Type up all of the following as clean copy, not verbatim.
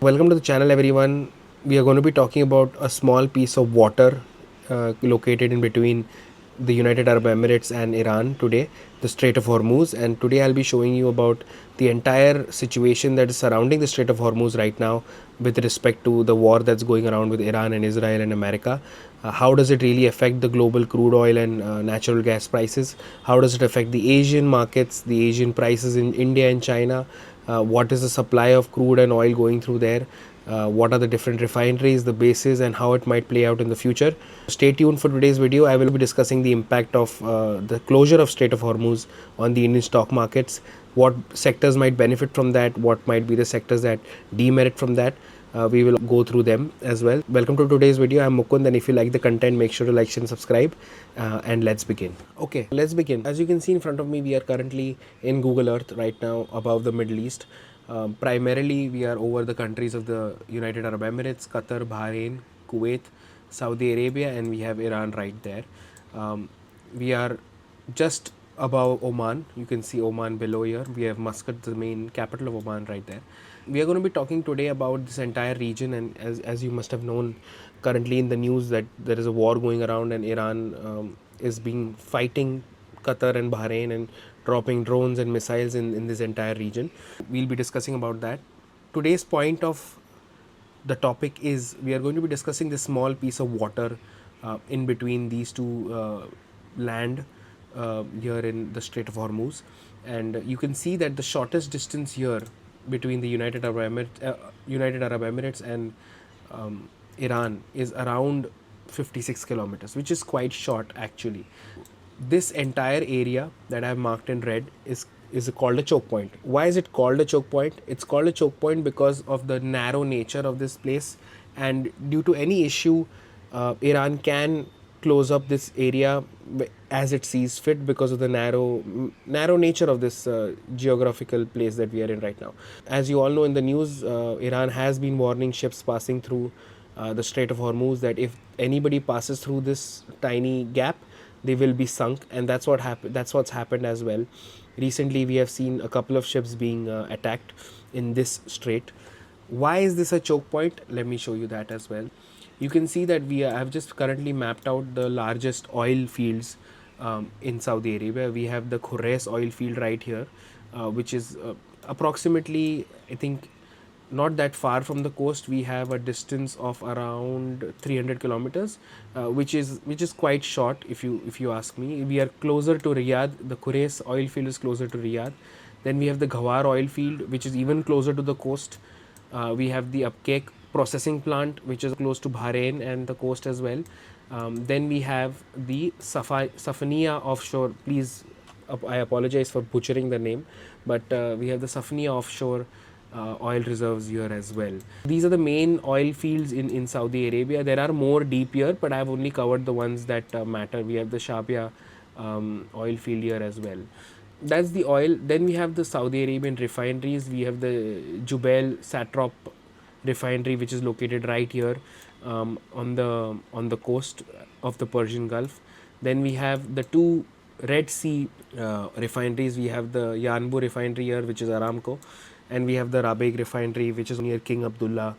Welcome to the channel, everyone. We are going to be talking about a small piece of water located in between the United Arab Emirates and Iran today, the Strait of Hormuz. And today I'll be showing you about the entire situation that is surrounding the Strait of Hormuz right now with respect to the war that's going around with Iran and Israel and America. How does it really affect the global crude oil and natural gas prices? How does it affect the Asian markets, the Asian prices in India and China? What is the supply of crude and oil going through there? What are the different refineries, the bases, and how it might play out in the future? Stay tuned for today's video. I will be discussing the impact of the closure of Strait of Hormuz on the Indian stock markets, what sectors might benefit from that, what might be the sectors that demerit from that. We will go through them as well. Welcome to today's video. I'm Mukund, and if you like the content, make sure to like, share, and subscribe. And let's begin. Okay, let's begin. As you can see in front of me, we are currently in Google Earth right now above the Middle East. Primarily, we are over the countries of the United Arab Emirates, Qatar, Bahrain, Kuwait, Saudi Arabia, and we have Iran right there. We are just above Oman. You can see Oman below here. We have Muscat, the main capital of Oman, right there. We are going to be talking today about this entire region, and as you must have known currently in the news that there is a war going around, and Iran is being fighting Qatar and Bahrain and dropping drones and missiles in this entire region. We'll be discussing about that. Today's point of the topic is we are going to be discussing this small piece of water in between these two land here in the Strait of Hormuz, and you can see that the shortest distance here between the United Arab Emirates and Iran is around 56 kilometers, which is quite short actually. This entire area that I have marked in red is called a choke point. Why is it called a choke point? It's called a choke point because of the narrow nature of this place, and due to any issue, Iran can close up this area as it sees fit because of the narrow nature of this geographical place that we are in right now. As you all know in the news, Iran has been warning ships passing through the Strait of Hormuz that if anybody passes through this tiny gap, they will be sunk, and that's what's happened as well. Recently we have seen a couple of ships being attacked in this strait. Why is this a choke point? Let me show you that as well. You can see that we have just currently mapped out the largest oil fields in Saudi Arabia. We have the Khurais oil field right here, which is approximately, I think, not that far from the coast. We have a distance of around 300 kilometers, which is quite short if you ask me. We are closer to Riyadh. The Khurais oil field is closer to Riyadh. Then we have the Ghawar oil field, which is even closer to the coast. We have the Upcake processing plant, which is close to Bahrain and the coast as well. Then we have the Safaniya offshore. Please, I apologize for butchering the name, but we have the Safaniya offshore oil reserves here as well. These are the main oil fields in Saudi Arabia. There are more deep here, but I have only covered the ones that matter. We have the Shabia oil field here as well. That's the oil. Then we have the Saudi Arabian refineries. We have the Jubail Satrop refinery, which is located right here on the coast of the Persian Gulf. Then we have the two Red Sea refineries. We have the Yanbu refinery here, which is Aramco, and we have the Rabaig refinery, which is near King Abdullah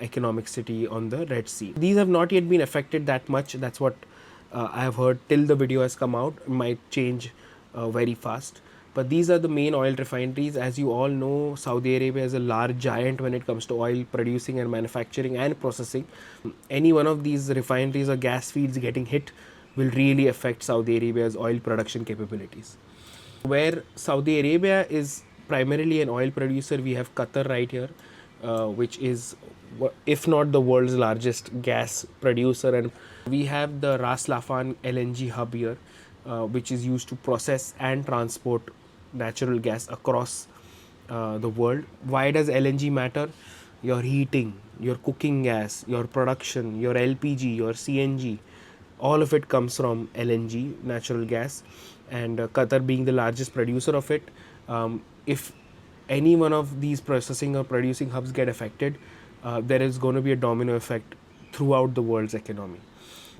economic city on the Red Sea. These have not yet been affected that much. That's what I have heard till the video has come out. It might change very fast. But these are the main oil refineries. As you all know, Saudi Arabia is a large giant when it comes to oil producing and manufacturing and processing. Any one of these refineries or gas fields getting hit will really affect Saudi Arabia's oil production capabilities. Where Saudi Arabia is primarily an oil producer, we have Qatar right here, which is, if not the world's largest gas producer, and we have the Ras Laffan LNG hub here, which is used to process and transport natural gas across the world. Why does LNG matter? Your heating, your cooking gas, your production, your LPG, your CNG, all of it comes from LNG, natural gas, and Qatar being the largest producer of it. If any one of these processing or producing hubs get affected, there is going to be a domino effect throughout the world's economy.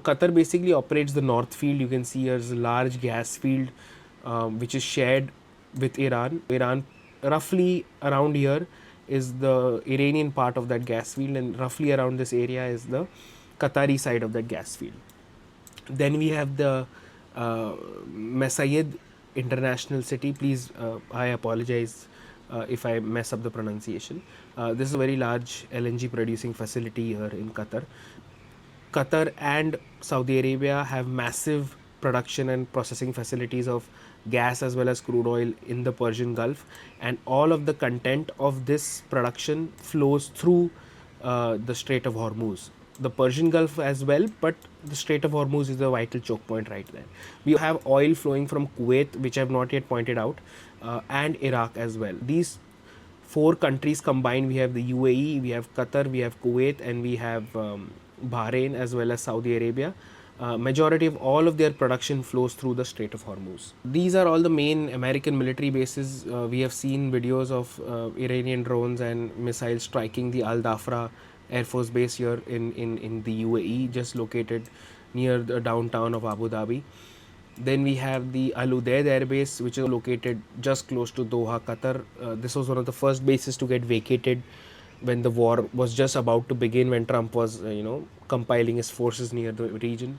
Qatar basically operates the north field. You can see here's a large gas field which is shared with Iran. Iran roughly around here is the Iranian part of that gas field, and roughly around this area is the Qatari side of that gas field. Then we have the Masayed International City. Please, I apologize if I mess up the pronunciation. This is a very large LNG producing facility here in Qatar. Qatar and Saudi Arabia have massive production and processing facilities of gas as well as crude oil in the Persian Gulf, and all of the content of this production flows through the Strait of Hormuz. The Persian Gulf as well, but the Strait of Hormuz is a vital choke point right there. We have oil flowing from Kuwait, which I have not yet pointed out, and Iraq as well. These four countries combined, we have the UAE, we have Qatar, we have Kuwait, and we have Bahrain as well as Saudi Arabia. Majority of all of their production flows through the Strait of Hormuz. These are all the main American military bases. We have seen videos of Iranian drones and missiles striking the Al Dhafra Air Force Base here in the UAE, just located near the downtown of Abu Dhabi. Then we have the Al Udeid Air Base, which is located just close to Doha, Qatar. This was one of the first bases to get vacated when the war was just about to begin, when Trump was, compiling his forces near the region.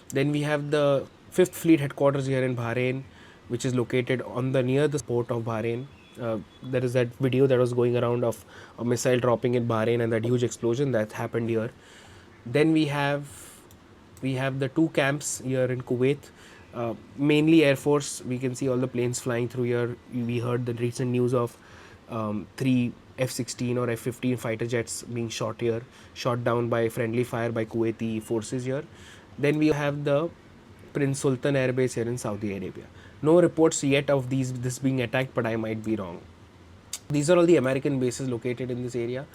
Then we have the 5th Fleet headquarters here in Bahrain, which is located on the near the port of Bahrain. There is that video that was going around of a missile dropping in Bahrain and that huge explosion that happened here. Then we have the two camps here in Kuwait, mainly Air Force. We can see all the planes flying through here. We heard the recent news of 3 F-16 or F-15 fighter jets being shot down by friendly fire by Kuwaiti forces here. Then we have the Prince Sultan Air Base here in Saudi Arabia. No reports yet of this being attacked, but I might be wrong. These are all the American bases located in this area.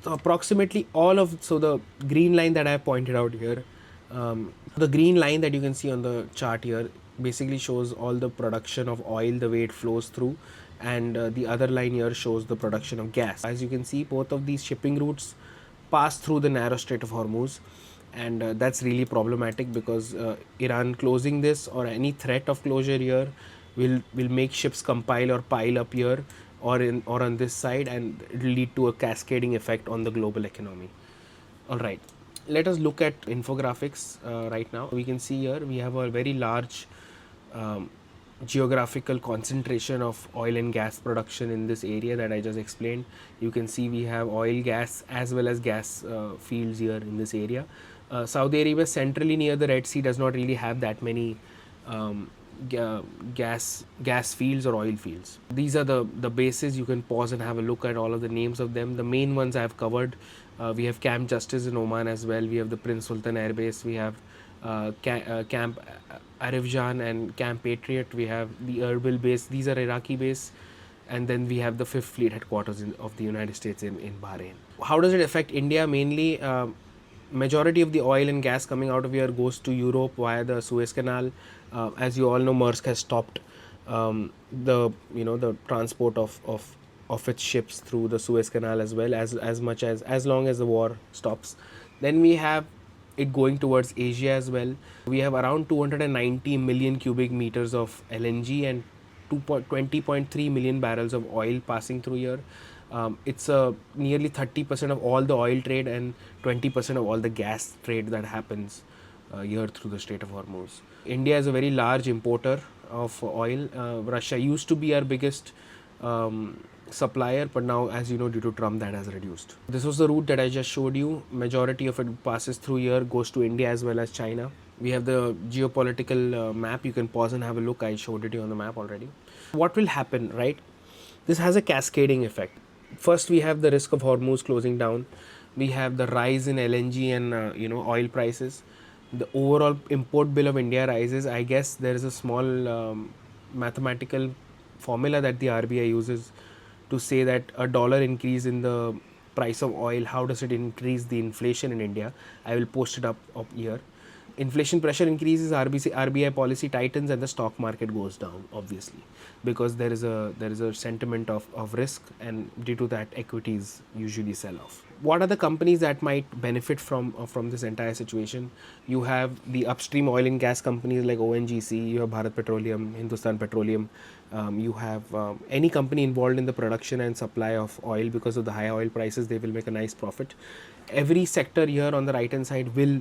So approximately the green line that I have pointed out here, the green line that you can see on the chart here basically shows all the production of oil, the way it flows through, and the other line here shows the production of gas. As you can see, both of these shipping routes pass through the narrow Strait of Hormuz, and that's really problematic because Iran closing this or any threat of closure here will make ships compile or pile up here or on this side, and it will lead to a cascading effect on the global economy. All right, let us look at infographics right now. We can see here we have a very large geographical concentration of oil and gas production in this area that I just explained. You can see we have oil, gas as well as gas fields here in this area. Saudi Arabia, centrally near the Red Sea, does not really have that many gas fields or oil fields. These are the bases. You can pause and have a look at all of the names of them. The main ones I have covered. We have Camp Justice in Oman as well. We have the Prince Sultan Air Base. We have Camp Arifjan and Camp Patriot. We have the Erbil base. These are Iraqi base. And then we have the 5th Fleet headquarters of the United States in Bahrain. How does it affect India? Mainly, majority of the oil and gas coming out of here goes to Europe via the Suez Canal. As you all know, Maersk has stopped the transport of its ships through the Suez Canal as well, as long as the war stops. Then we have it going towards Asia as well. We have around 290 million cubic meters of LNG and 20.3 million barrels of oil passing through here. It's nearly 30% of all the oil trade and 20% of all the gas trade that happens here through the Strait of Hormuz. India is a very large importer of oil. Russia used to be our biggest supplier, but now, as you know, due to Trump, that has reduced. This was the route that I just showed you. Majority of it passes through here, goes to India as well as China. We have the geopolitical map. You can pause and have a look. I showed it to you on the map already. What will happen, right? This has a cascading effect. First, we have the risk of Hormuz closing down. We have the rise in LNG and oil prices. The overall import bill of India rises. I guess there is a small mathematical formula that the RBI uses to say that a dollar increase in the price of oil, how does it increase the inflation in India? I will post it up here. Inflation pressure increases, RBI policy tightens, and the stock market goes down, obviously, because there is a sentiment of risk, and due to that, equities usually sell off. What are the companies that might benefit from this entire situation? You have the upstream oil and gas companies like ONGC, you have Bharat Petroleum, Hindustan Petroleum, You have any company involved in the production and supply of oil. Because of the high oil prices, they will make a nice profit. Every sector here on the right hand side will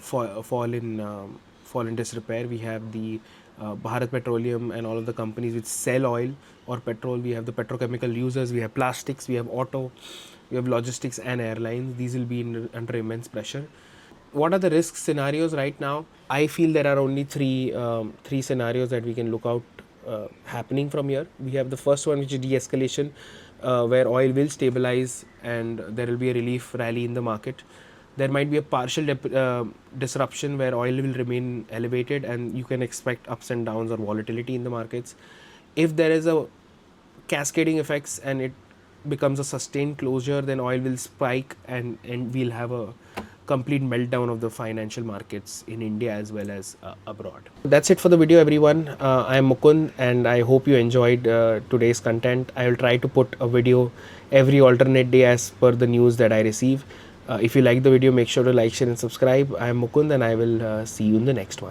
fall in disrepair. We have the Bharat Petroleum and all of the companies which sell oil or petrol. We have the petrochemical users, we have plastics, we have auto, we have logistics and airlines. These will be under immense pressure. What are the risk scenarios right now? I feel there are only three scenarios that we can look out happening from here. We have the first one, which is de-escalation, where oil will stabilize and there will be a relief rally in the market. There might be a partial disruption where oil will remain elevated and you can expect ups and downs or volatility in the markets. If there is a cascading effects and it becomes a sustained closure, then oil will spike and we'll have a complete meltdown of the financial markets in India as well as abroad. That's it for the video, everyone. I am Mukund and I hope you enjoyed today's content. I will try to put a video every alternate day as per the news that I receive. If you like the video, make sure to like, share and subscribe. I am Mukund and I will see you in the next one.